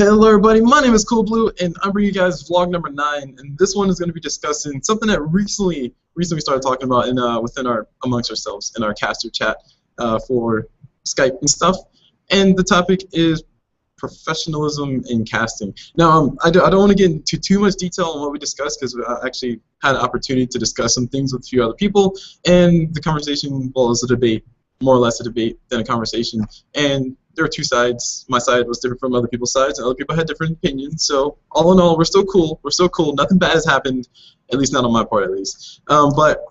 Hello everybody, my name is Cool Blue, and I'm bringing you guys vlog number 9, and this one is going to be discussing something that recently we started talking about in amongst ourselves in our caster chat for Skype and stuff, and the topic is professionalism in casting. Now, I don't want to get into too much detail on what we discussed because I actually had an opportunity to discuss some things with a few other people, and the conversation, well, it was a debate, more or less a debate than a conversation, and there were two sides. My side was different from other people's sides, and other people had different opinions. So all in all, we're still cool. We're still cool. Nothing bad has happened, at least not on my part, at least. But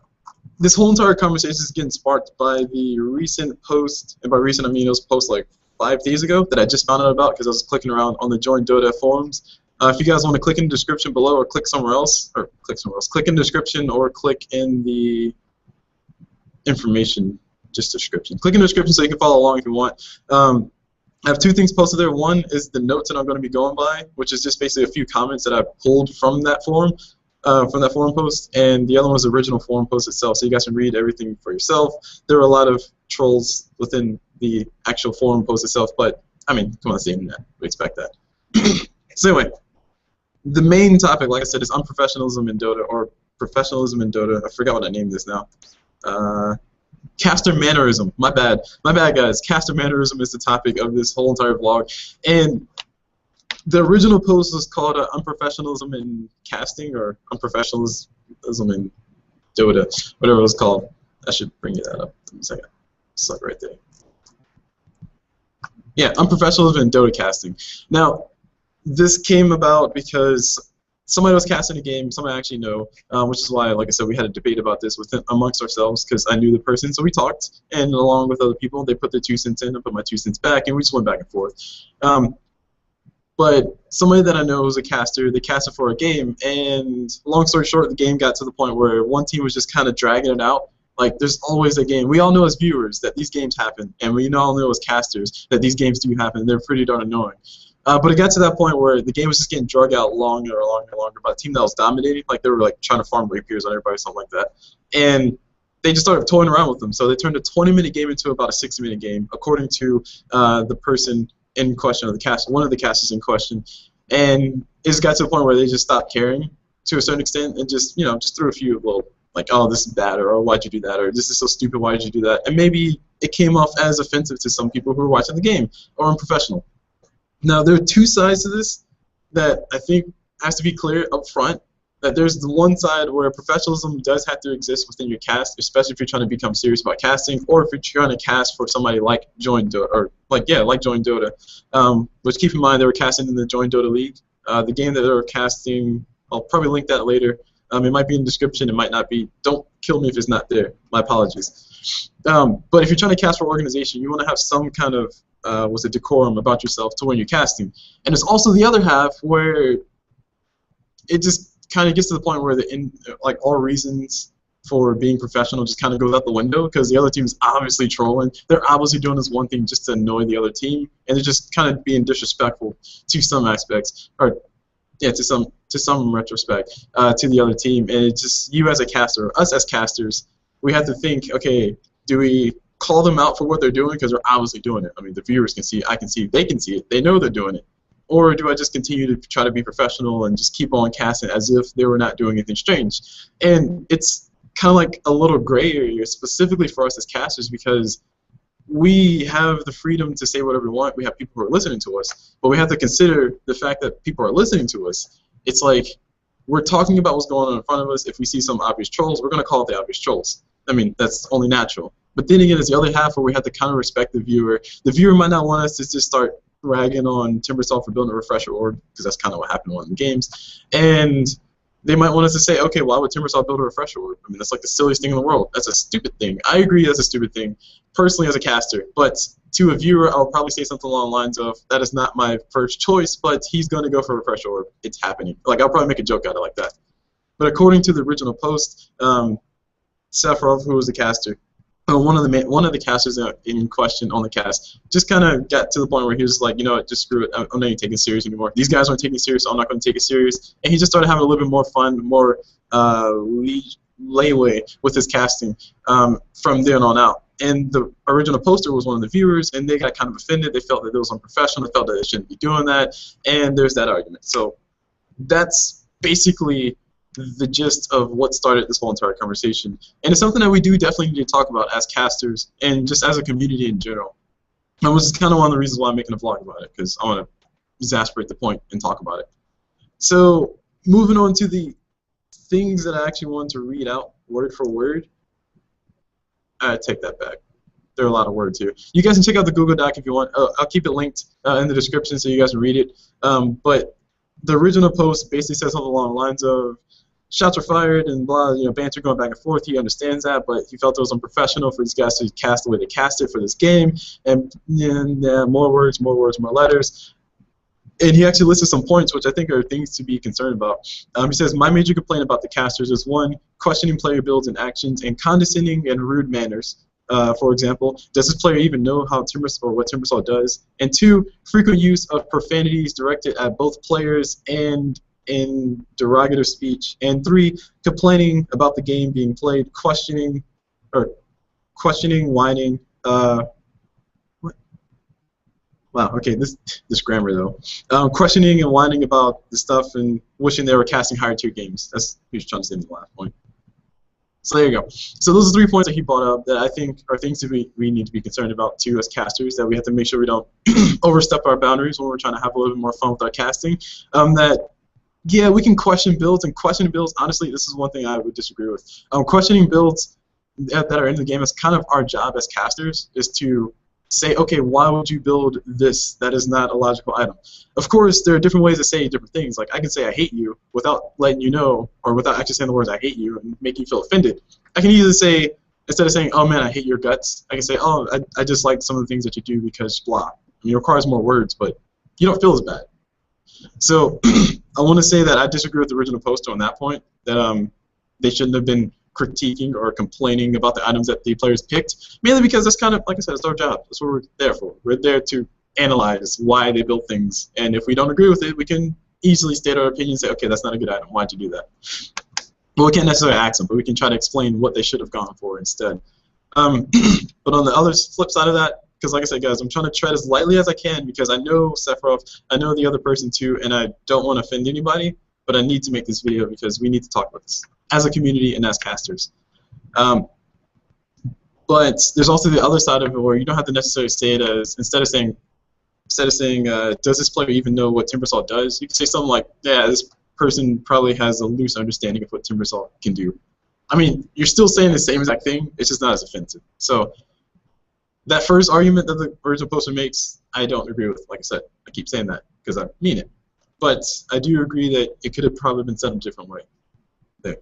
this whole entire conversation is getting sparked by the recent post, and by recent I mean it was post like 5 days ago that I just found out about because I was clicking around on the JoinDota forums. If you guys want to click in the description below, or click somewhere else, click in the description, or click in the information. Just description. Click in the description so you can follow along if you want. I have two things posted there. One is the notes that I'm going to be going by, which is just basically a few comments that I pulled from that forum post, and the other one was the original forum post itself, so you guys can read everything for yourself. There were a lot of trolls within the actual forum post itself, but I mean, come on, it's the internet. We expect that. So anyway, the main topic, like I said, is unprofessionalism in Dota, or professionalism in Dota. I forgot what I named this now. Caster mannerism. My bad, guys. Caster mannerism is the topic of this whole entire vlog, and the original post was called "Unprofessionalism in Casting" or "Unprofessionalism in Dota," whatever it was called. I should bring you that up in a second. It's like right there. Yeah, unprofessionalism in Dota casting. Now, this came about because somebody was casting a game, somebody I actually know, which is why, like I said, we had a debate about this amongst ourselves because I knew the person, so we talked, and along with other people, they put their 2 cents in, I put my 2 cents back, and we just went back and forth. But somebody that I know was a caster, they casted for a game, and long story short, the game got to the point where one team was just kind of dragging it out. Like, there's always a game. We all know as viewers that these games happen, and we all know as casters that these games do happen. They're pretty darn annoying. But it got to that point where the game was just getting drug out longer and longer and longer by a team that was dominating. Like, they were like trying to farm rapiers on everybody or something like that. And they just started toying around with them. So they turned a 20-minute game into about a 60-minute game, according to the person in question, or the cast, one of the casters in question. And it just got to the point where they just stopped caring to a certain extent and just, you know, just threw a few little, like, oh, this is bad, or oh, why'd you do that, or this is so stupid, why did you do that? And maybe it came off as offensive to some people who were watching the game or unprofessional. Now, there are two sides to this that I think has to be clear up front. That there's the one side where professionalism does have to exist within your cast, especially if you're trying to become serious about casting, or if you're trying to cast for somebody like JoinDota, or like JoinDota. Which, keep in mind, they were casting in the JoinDota League. The game that they were casting, I'll probably link that later. It might be in the description, it might not be. Don't kill me if it's not there. My apologies. But if you're trying to cast for an organization, you want to have some kind of decorum about yourself to when you're casting. And there's also the other half where it just kind of gets to the point where like all reasons for being professional just kind of goes out the window because the other team is obviously trolling. They're obviously doing this one thing just to annoy the other team, and they're just kind of being disrespectful to some aspects, or yeah, to some retrospect to the other team. And it's just you as a caster, us as casters, we have to think, okay, do we call them out for what they're doing because they're obviously doing it? I mean, the viewers can see it, I can see it, they can see it, they know they're doing it. Or do I just continue to try to be professional and just keep on casting as if they were not doing anything strange? And it's kind of like a little gray area specifically for us as casters because we have the freedom to say whatever we want. We have people who are listening to us, but we have to consider the fact that people are listening to us. It's like we're talking about what's going on in front of us. If we see some obvious trolls, we're going to call it the obvious trolls. I mean, that's only natural. But then again, there's the other half where we have to kind of respect the viewer. The viewer might not want us to just start ragging on Timbersaw for building a refresher org, because that's kind of what happened in one of the games. And they might want us to say, okay, why would Timbersaw build a refresher org? I mean, that's like the silliest thing in the world. That's a stupid thing. I agree that's a stupid thing, personally as a caster. But to a viewer, I'll probably say something along the lines of, that is not my first choice, but he's going to go for a refresher org. It's happening. Like, I'll probably make a joke out of it like that. But according to the original post, Sephiroth, who was the caster, one of the casters in question on the cast just kind of got to the point where he was like, you know what, just screw it. I'm not even taking it serious anymore. These guys aren't taking it serious, so I'm not going to take it serious. And he just started having a little bit more fun, more leeway with his casting from then on out. and the original poster was one of the viewers, and they got kind of offended. They felt that it was unprofessional. They felt that they shouldn't be doing that, and there's that argument. So that's basically the gist of what started this whole entire conversation, and it's something that we do definitely need to talk about as casters and just as a community in general. And which is kind of one of the reasons why I'm making a vlog about it, because I want to exasperate the point and talk about it. So moving on to the things that I actually wanted to read out word for word. I take that back. There are a lot of words here. You guys can check out the Google Doc if you want. I'll keep it linked in the description so you guys can read it. But the original post basically says something along the lines of shots were fired and blah, banter going back and forth. He understands that, but he felt it was unprofessional for these guys to cast the way they cast it for this game. And more words, more letters. And he actually listed some points, which I think are things to be concerned about. He says, my major complaint about the casters is, 1, questioning player builds and actions, and condescending and rude manners. For example, does this player even know how what Timbersaw does? And 2, frequent use of profanities directed at both players and in derogative speech. And 3, complaining about the game being played, questioning, whining. Wow, okay, this grammar though. Questioning and whining about the stuff and wishing they were casting higher tier games. That's what he was trying to say in the last point. So there you go. So those are 3 points that he brought up that I think are things that we need to be concerned about too as casters, that we have to make sure we don't overstep our boundaries when we're trying to have a little bit more fun with our casting. Yeah, we can question builds, and questioning builds, honestly, this is one thing I would disagree with. Questioning builds that are in the game is kind of our job as casters, is to say, okay, why would you build this that is not a logical item? Of course, there are different ways to say different things. Like, I can say I hate you without letting you know, or without actually saying the words I hate you and making you feel offended. I can either say, instead of saying, oh man, I hate your guts, I can say, oh, I just like some of the things that you do because blah. I mean, it requires more words, but you don't feel as bad. So I want to say that I disagree with the original poster on that point, that they shouldn't have been critiquing or complaining about the items that the players picked, mainly because that's kind of, like I said, it's our job. That's what we're there for. We're there to analyze why they built things, and if we don't agree with it, we can easily state our opinion and say, okay, that's not a good item. Why'd you do that? Well, we can't necessarily ask them, but we can try to explain what they should have gone for instead. But on the other flip side of that, because like I said, guys, I'm trying to tread as lightly as I can because I know Sephiroth, I know the other person too, and I don't want to offend anybody, but I need to make this video because we need to talk about this as a community and as casters. But there's also the other side of it where you don't have to necessarily say it as, instead of saying, does this player even know what Timbersaw does? You can say something like, yeah, this person probably has a loose understanding of what Timbersaw can do. I mean, you're still saying the same exact thing, it's just not as offensive. So that first argument that the original poster makes, I don't agree with. Like I said, I keep saying that because I mean it. But I do agree that it could have probably been said a different way. There.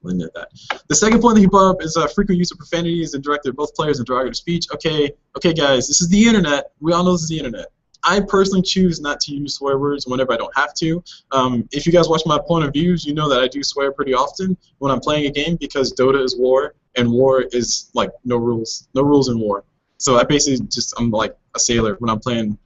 At that. The second point that he brought up is frequent use of profanities and directed at both players and derogative speech. Okay, guys, this is the internet. We all know this is the internet. I personally choose not to use swear words whenever I don't have to. If you guys watch my point of views, you know that I do swear pretty often when I'm playing a game because Dota is war, and war is like no rules in war. So I basically I'm like a sailor when I'm playing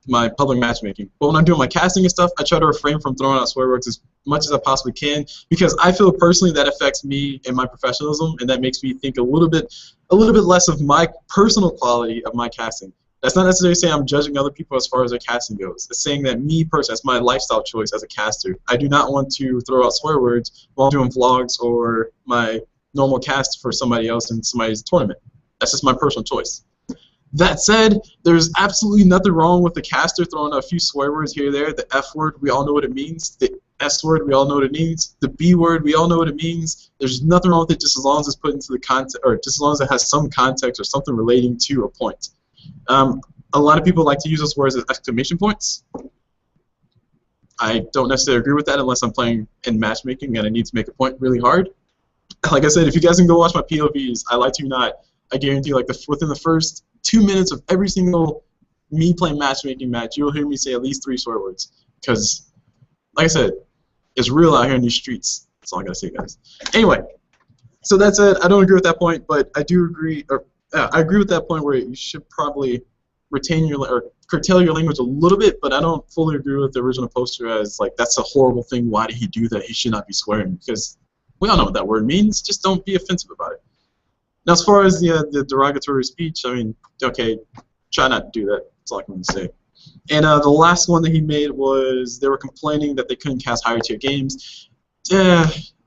my public matchmaking. But when I'm doing my casting and stuff, I try to refrain from throwing out swear words as much as I possibly can because I feel personally that affects me and my professionalism, and that makes me think a little bit less of my personal quality of my casting. That's not necessarily saying I'm judging other people as far as their casting goes. It's saying that me personally, that's my lifestyle choice as a caster. I do not want to throw out swear words while doing vlogs or my normal cast for somebody else in somebody's tournament. That's just my personal choice. That said, there's absolutely nothing wrong with the caster throwing a few swear words here or there. The F word, we all know what it means. The S word, we all know what it means. The B word, we all know what it means. There's nothing wrong with it just as long as it's put into the context, or just as long as it has some context or something relating to a point. A lot of people like to use those words as exclamation points. I don't necessarily agree with that unless I'm playing in matchmaking and I need to make a point really hard. Like I said, if you guys can go watch my POVs, I like to not. I guarantee, like within the first 2 minutes of every single me playing matchmaking match, you'll hear me say at least 3 swear words. Because, like I said, it's real out here in these streets. That's all I gotta say, guys. Anyway, so that said, I don't agree with that point, but I do agree, or I agree with that point where you should probably retain your or curtail your language a little bit. But I don't fully agree with the original poster as like that's a horrible thing. Why did he do that? He should not be swearing because we all know what that word means. Just don't be offensive about it. Now, as far as the derogatory speech, I mean, okay, try not to do that. That's all I'm going to say. And the last one that he made was they were complaining that they couldn't cast higher tier games.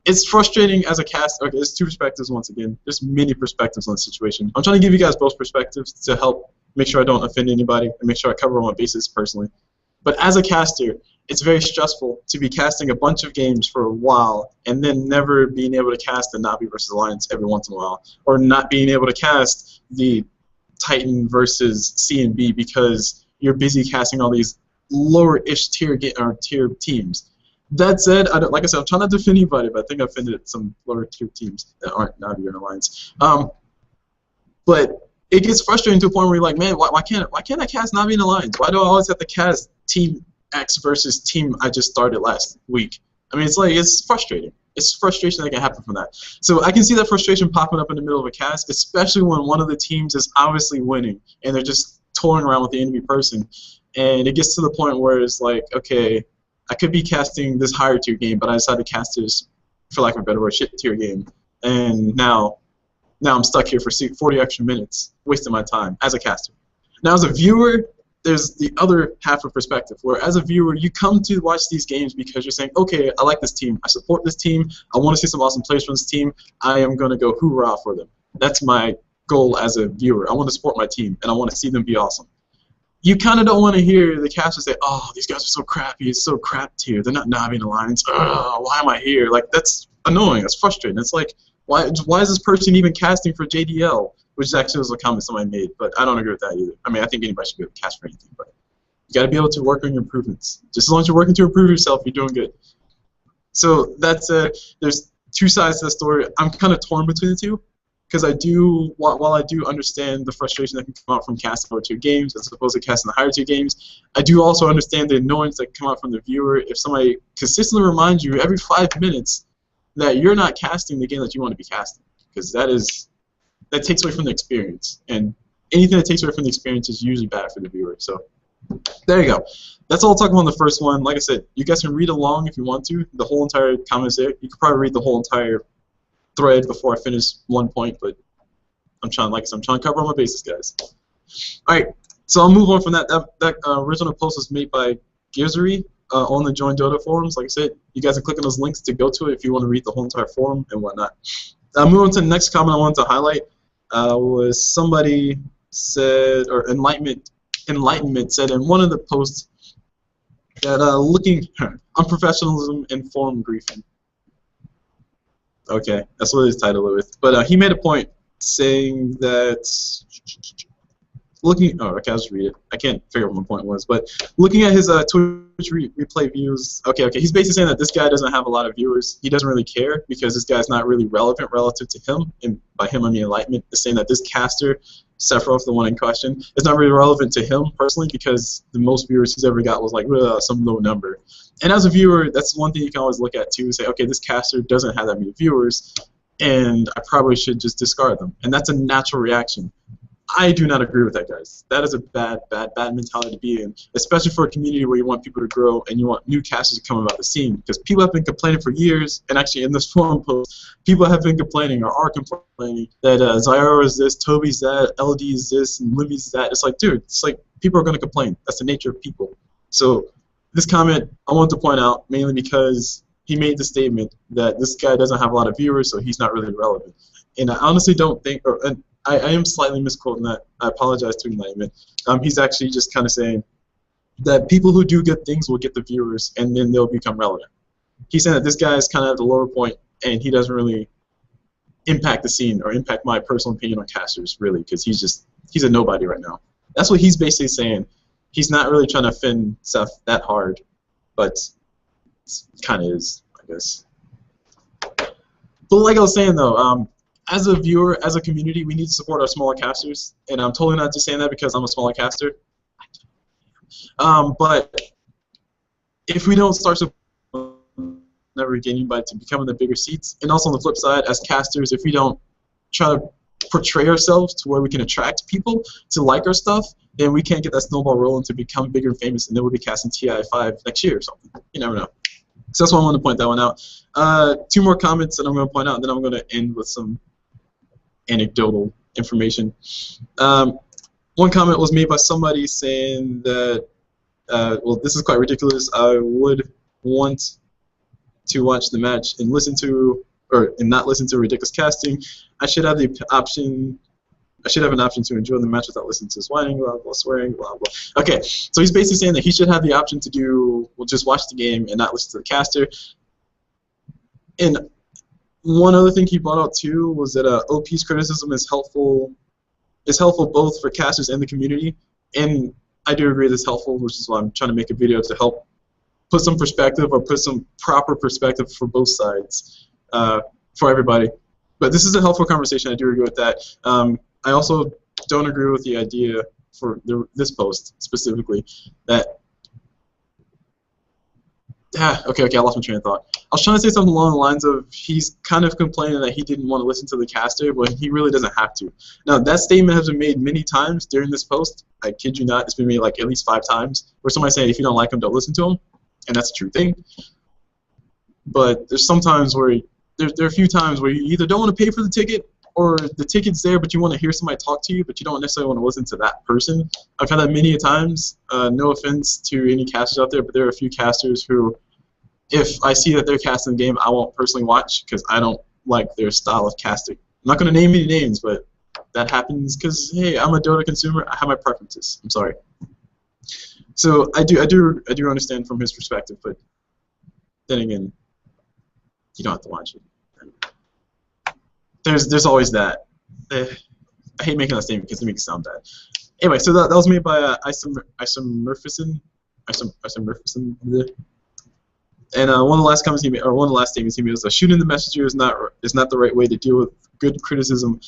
It's frustrating as a cast. Okay, there's two perspectives once again. There's many perspectives on the situation. I'm trying to give you guys both perspectives to help make sure I don't offend anybody and make sure I cover all my bases personally. But as a caster, it's very stressful to be casting a bunch of games for a while and then never being able to cast the Navi versus Alliance every once in a while, or not being able to cast the Titan versus C&B because you're busy casting all these lower-ish tier teams. That said, like I said, I'm trying not to offend anybody, but I think I offended some lower-tier teams that aren't Navi or Alliance. But it gets frustrating to a point where you're like, man, why can't I cast Navi and Alliance? Why do I always have to cast Team X versus team I just started last week? I mean, it's frustrating. It's frustration that can happen from that. So I can see that frustration popping up in the middle of a cast, especially when one of the teams is obviously winning and they're just touring around with the enemy person. And it gets to the point where it's like, okay, I could be casting this higher tier game, but I decided to cast this, for lack of a better word, shit tier game. And now I'm stuck here for 40 extra minutes, wasting my time as a caster. Now as a viewer, there's the other half of perspective, where as a viewer, you come to watch these games because you're saying, okay, I like this team, I support this team, I want to see some awesome players from this team, I am going to go hoorah for them. That's my goal as a viewer. I want to support my team, and I want to see them be awesome. You kind of don't want to hear the casters say, oh, these guys are so crappy, it's so crap tier, they're not Navi and Alliance, why am I here? Like, that's annoying, that's frustrating. It's like, why is this person even casting for JDL? Which actually was a comment somebody made, but I don't agree with that either. I mean, I think anybody should be able to cast for anything, but you got to be able to work on your improvements. Just as long as you're working to improve yourself, you're doing good. So that's there's two sides to the story. I'm kind of torn between the two, because while I do understand the frustration that can come out from casting lower tier games as opposed to casting the higher tier games, I do also understand the annoyance that can come out from the viewer if somebody consistently reminds you every 5 minutes that you're not casting the game that you want to be casting, because that takes away from the experience, and anything that takes away from the experience is usually bad for the viewer. So there you go. That's all I'll talk about on the first one. Like I said, you guys can read along if you want to. The whole entire comment is there. You could probably read the whole entire thread before I finish one point, but I'm trying to cover all my bases, guys. All right, so I'll move on from that. That original post was made by Gizzery on the JoinDota forums. Like I said, you guys can click on those links to go to it if you want to read the whole entire forum and whatnot. Moving on to the next comment I wanted to highlight was somebody said, or Enlightenment said in one of the posts that looking on professionalism and forum briefing. Okay, that's what his title is. But he made a point saying that looking. Oh, okay, I'll just read it. I can't figure out what my point was, but looking at his Twitch replay views. Okay, he's basically saying that this guy doesn't have a lot of viewers. He doesn't really care because this guy's not really relevant relative to him. And by him, I mean Enlightenment is saying that this caster, Sephiroth, the one in question, is not really relevant to him personally because the most viewers he's ever got was like some low number. And as a viewer, that's one thing you can always look at too. Say, okay, this caster doesn't have that many viewers, and I probably should just discard them. And that's a natural reaction. I do not agree with that, guys. That is a bad mentality to be in, especially for a community where you want people to grow and you want new casters to come about the scene. Because people have been complaining for years, and actually in this forum post, people have been complaining or are complaining that Zyara is this, Toby's that, LD is this, and Limmy's that. It's like, dude, it's like people are going to complain. That's the nature of people. So this comment I want to point out mainly because he made the statement that this guy doesn't have a lot of viewers, so he's not really relevant. And I honestly don't think, I am slightly misquoting that. I apologize to Enlightenment. He's actually just kind of saying that people who do good things will get the viewers, and then they'll become relevant. He's saying that this guy is kind of at the lower point, and he doesn't really impact the scene or impact my personal opinion on casters, really, because he's a nobody right now. That's what he's basically saying. He's not really trying to offend Seth that hard, but kind of is, I guess. But like I was saying, though, as a viewer, as a community, we need to support our smaller casters, and I'm totally not just saying that because I'm a smaller caster. But if we don't start supporting, never get anybody to become in the bigger seats, and also on the flip side, as casters, if we don't try to portray ourselves to where we can attract people to like our stuff, then we can't get that snowball rolling to become bigger and famous, and then we'll be casting TI5 next year or something. You never know. So that's why I wanted to point that one out. Two more comments that I'm going to point out, and then I'm going to end with some anecdotal information. One comment was made by somebody saying that, well, this is quite ridiculous. I would want to watch the match and listen to, and not listen to ridiculous casting. I should have the option. I should have an option to enjoy the match without listening to whining, blah blah, swearing, blah blah. Okay, so he's basically saying that he should have the option to do, well, just watch the game and not listen to the caster. And one other thing he brought out too was that OP's criticism is helpful. It's helpful both for casters and the community, and I do agree that's helpful, which is why I'm trying to make a video to help put some perspective, or put some proper perspective for both sides, for everybody. But this is a helpful conversation. I do agree with that. I also don't agree with the idea for this post specifically that. Okay, I lost my train of thought. I was trying to say something along the lines of he's kind of complaining that he didn't want to listen to the caster, but he really doesn't have to. Now, that statement has been made many times during this post. I kid you not, it's been made like at least 5 times, where somebody saying if you don't like him, don't listen to him, and that's a true thing. But there's sometimes where there are a few times where you either don't want to pay for the ticket, or the ticket's there, but you want to hear somebody talk to you, but you don't necessarily want to listen to that person. I've had that many a times. No offense to any casters out there, but there are a few casters who, if I see that they're casting the game, I won't personally watch because I don't like their style of casting. I'm not going to name any names, but that happens because, hey, I'm a Dota consumer. I have my preferences. I'm sorry. So I do understand from his perspective, but then again, you don't have to watch it. There's always that. I hate making that statement because it makes it sound bad. Anyway, so that was made by Isomorphism. And one of the last comments he made, or one of the last statements he made, was shooting the messenger is not the right way to deal with good criticism.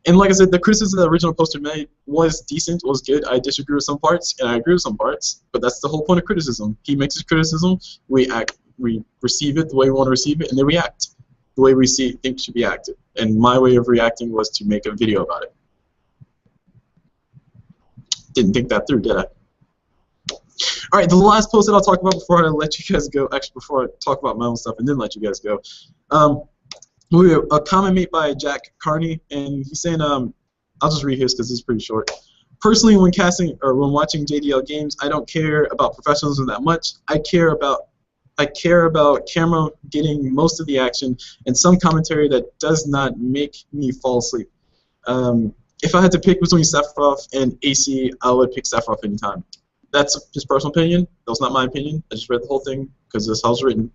And like I said, the criticism the original poster made was decent, was good. I disagree with some parts, and I agree with some parts. But that's the whole point of criticism. He makes his criticism, we receive it the way we want to receive it, and then we act the way we think it should be acted. And my way of reacting was to make a video about it. Didn't think that through, did I? All right, the last post that I'll talk about before I let you guys go, actually before I talk about my own stuff and then let you guys go, a comment made by Jack Carney, and he's saying, I'll just read his because it's pretty short. Personally, when casting or when watching JDL games, I don't care about professionalism that much. I care about camera getting most of the action and some commentary that does not make me fall asleep. If I had to pick between Sephiroth and AC, I would pick Sephiroth anytime. That's his personal opinion. That was not my opinion. I just read the whole thing because this is how it's written.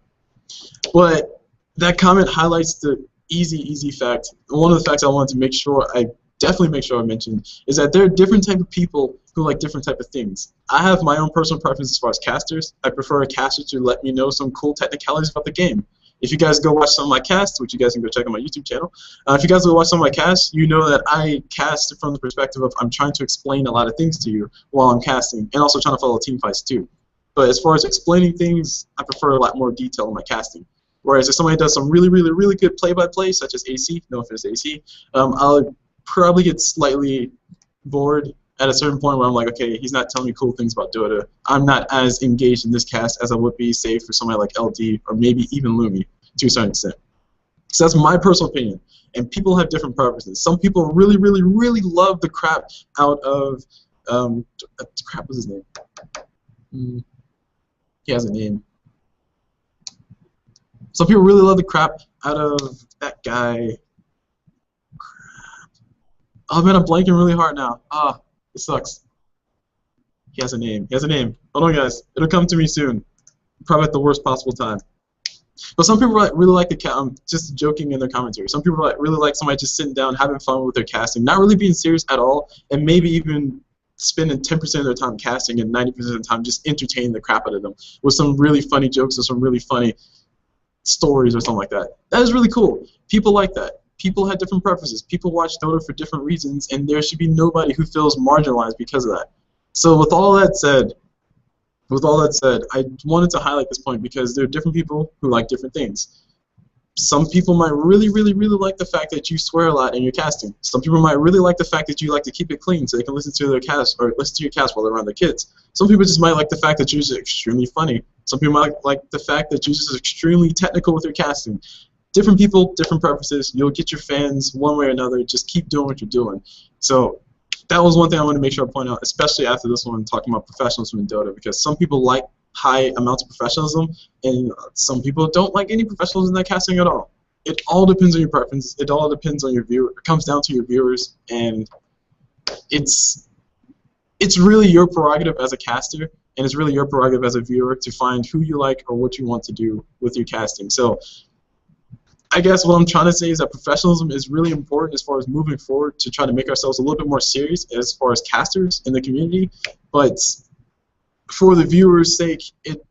But that comment highlights the easy fact. One of the facts I wanted to make sure I mentioned is that there are different type of people who like different type of things. I have my own personal preference as far as casters. I prefer a caster to let me know some cool technicalities about the game. If you guys go watch some of my casts, which you guys can go check on my YouTube channel, if you guys go watch some of my casts, you know that I cast from the perspective of I'm trying to explain a lot of things to you while I'm casting, and also trying to follow team fights too. But as far as explaining things, I prefer a lot more detail in my casting. Whereas if somebody does some really good play-by-play, such as AC, no offense to AC, I'll probably get slightly bored at a certain point where I'm like, okay, he's not telling me cool things about Dota. I'm not as engaged in this cast as I would be, say, for somebody like LD or maybe even Lumi to a certain extent. So that's my personal opinion. And people have different preferences. Some people really love the crap out of, crap, what's his name? He has a name. Some people really love the crap out of that guy. Crap. Oh man, I'm blanking really hard now. It sucks. He has a name. Hold on, guys. It'll come to me soon. Probably at the worst possible time. But some people really like the just joking in their commentary. Some people really like somebody just sitting down, having fun with their casting, not really being serious at all, and maybe even spending 10% of their time casting and 90% of the time just entertaining the crap out of them with some really funny jokes or some really funny stories or something like that. That is really cool. People like that. People have different preferences. People watch Dota for different reasons, and there should be nobody who feels marginalized because of that. So with all that said, I wanted to highlight this point because there are different people who like different things. Some people might really like the fact that you swear a lot in your casting. Some people might really like the fact that you like to keep it clean so they can listen to their cast or listen to your cast while they're around their kids. Some people just might like the fact that you're just extremely funny. Some people might like the fact that you're just extremely technical with your casting. different people, different preferences. You'll get your fans one way or another. Just keep doing what you're doing. So that was one thing I want to make sure I point out, especially after this one, talking about professionalism in Dota, because some people like high amounts of professionalism, and some people don't like any professionalism in that casting at all. It all depends on your preference. It all depends on your viewer. It comes down to your viewers, and it's really your prerogative as a caster, and it's really your prerogative as a viewer to find who you like or what you want to do with your casting. So I guess what I'm trying to say is that professionalism is really important as far as moving forward to try to make ourselves a little bit more serious as far as casters in the community. But for the viewer's sake, it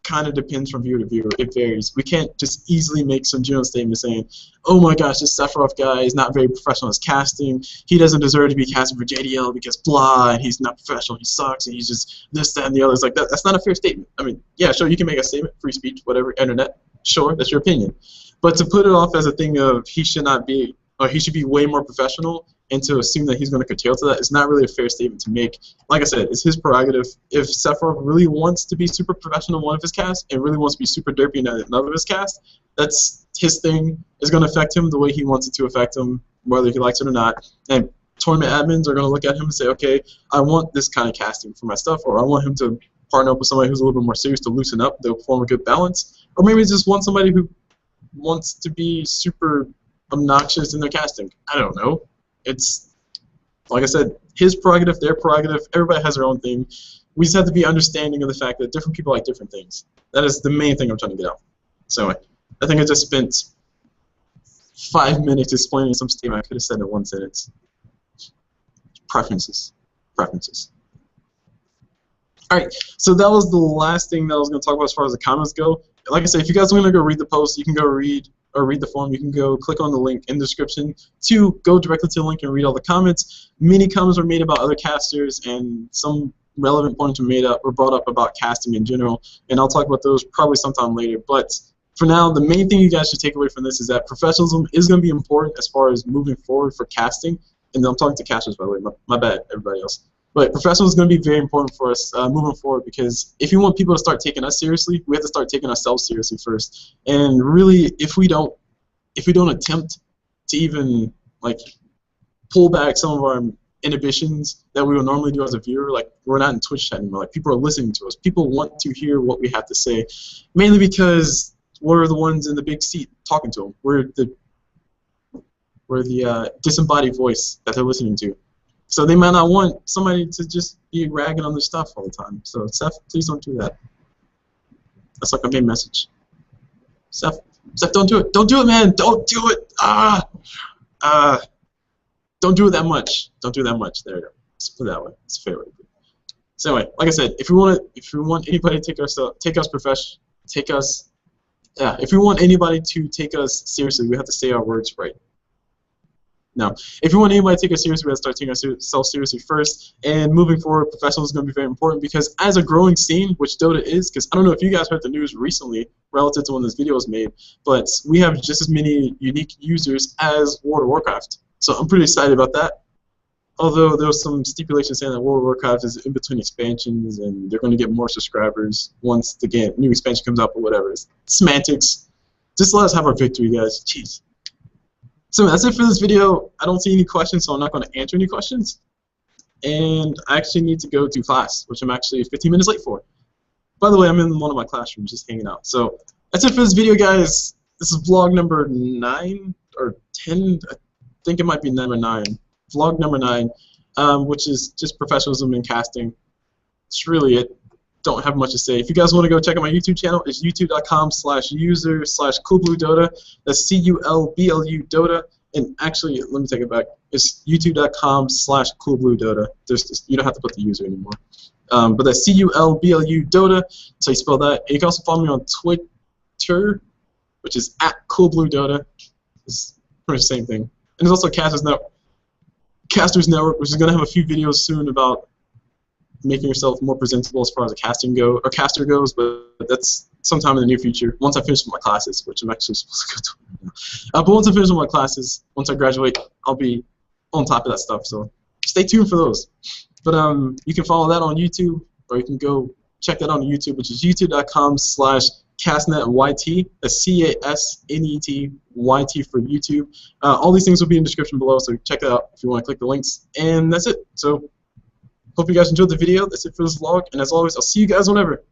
kind of depends from viewer to viewer. It varies. We can't just easily make some general statement saying, oh my gosh, this Sephiroth guy is not very professional as casting. He doesn't deserve to be casting for JDL because blah, and he's not professional, he sucks, and he's just this, that, and the other. It's like that's not a fair statement. I mean, yeah, sure, you can make a statement, free speech, whatever, internet, sure, that's your opinion. But to put it off as a thing of he should not be, or he should be way more professional, and to assume that he's going to curtail to that is not really a fair statement to make. Like I said, it's his prerogative. If Sephiroth really wants to be super professional in one of his casts and really wants to be super derpy in another of his casts, that's his thing. It's going to affect him the way he wants it to affect him, whether he likes it or not. And tournament admins are going to look at him and say, okay, I want this kind of casting for my stuff, or I want him to partner up with somebody who's a little bit more serious to loosen up. They'll form a good balance. Or maybe just want somebody who wants to be super obnoxious in their casting. I don't know. It's, like I said, his prerogative, their prerogative. Everybody has their own thing. We just have to be understanding of the fact that different people like different things. That is the main thing I'm trying to get out. So I think I just spent 5 minutes explaining some statement I could have said in one sentence. Preferences. Preferences. Alright, so that was the last thing that I was going to talk about as far as the comments go. Like I said, if you guys want to go read the post, you can go read the form. You can go click on the link in the description to go directly to the link and read all the comments. Many comments were made about other casters, and some relevant points were brought up about casting in general, and I'll talk about those probably sometime later. But for now, the main thing you guys should take away from this is that professionalism is going to be important as far as moving forward for casting. And I'm talking to casters, by the way. My bad, everybody else. But professionalism is going to be very important for us moving forward, because if you want people to start taking us seriously, we have to start taking ourselves seriously first. And really, if we don't attempt to even like pull back some of our inhibitions that we would normally do as a viewer, like we're not in Twitch chat anymore. Like people are listening to us. People want to hear what we have to say, mainly because we're the ones in the big seat talking to them. We're the disembodied voice that they're listening to. So they might not want somebody to just be ragging on their stuff all the time. So Seth, please don't do that. That's like a main message. Seth, don't do it. Don't do it, man. Don't do it. Don't do it that much. Don't do it that much. There you go. Let's put it that way. It's a fair way to do it. So anyway, like I said, if we want anybody to if we want anybody to take us seriously, we have to say our words right. Now, if you want anybody to take us seriously, we have to start taking ourselves seriously first. And moving forward, professionalism is going to be very important, because as a growing scene, which Dota is, because I don't know if you guys heard the news recently relative to when this video was made, but we have just as many unique users as World of Warcraft. So I'm pretty excited about that. Although there was some stipulation saying that World of Warcraft is in between expansions and they're going to get more subscribers once the new expansion comes out, or whatever. It's semantics. Just let us have our victory, guys. Jeez. So that's it for this video. I don't see any questions, so I'm not going to answer any questions. And I actually need to go to class, which I'm actually 15 minutes late for. By the way, I'm in one of my classrooms just hanging out. So that's it for this video, guys. This is vlog number 9 or 10. I think it might be number 9. Vlog number 9, which is just professionalism in casting. That's really it. Don't have much to say. If you guys want to go check out my YouTube channel, it's youtube.com/user/coolbluedota. That's CULBLU Dota. And actually, let me take it back. It's youtube.com/coolbluedota. You don't have to put the user anymore. But that's CULBLU Dota. So you spell that. And you can also follow me on Twitter, which is @coolbluedota. It's pretty much the same thing. And there's also Casters Network, which is going to have a few videos soon about making yourself more presentable as far as a caster goes, but that's sometime in the near future, once I finish with my classes, which I'm actually supposed to go to right now. But once I finish with my classes, once I graduate, I'll be on top of that stuff, so stay tuned for those. But you can follow that on YouTube, or you can go check that on YouTube, which is youtube.com/JoinDota. Castnet YT. That's CASNETYT for YouTube. All these things will be in the description below, so check that out if you want to click the links. And that's it. So hope you guys enjoyed the video. That's it for this vlog. And as always, I'll see you guys whenever.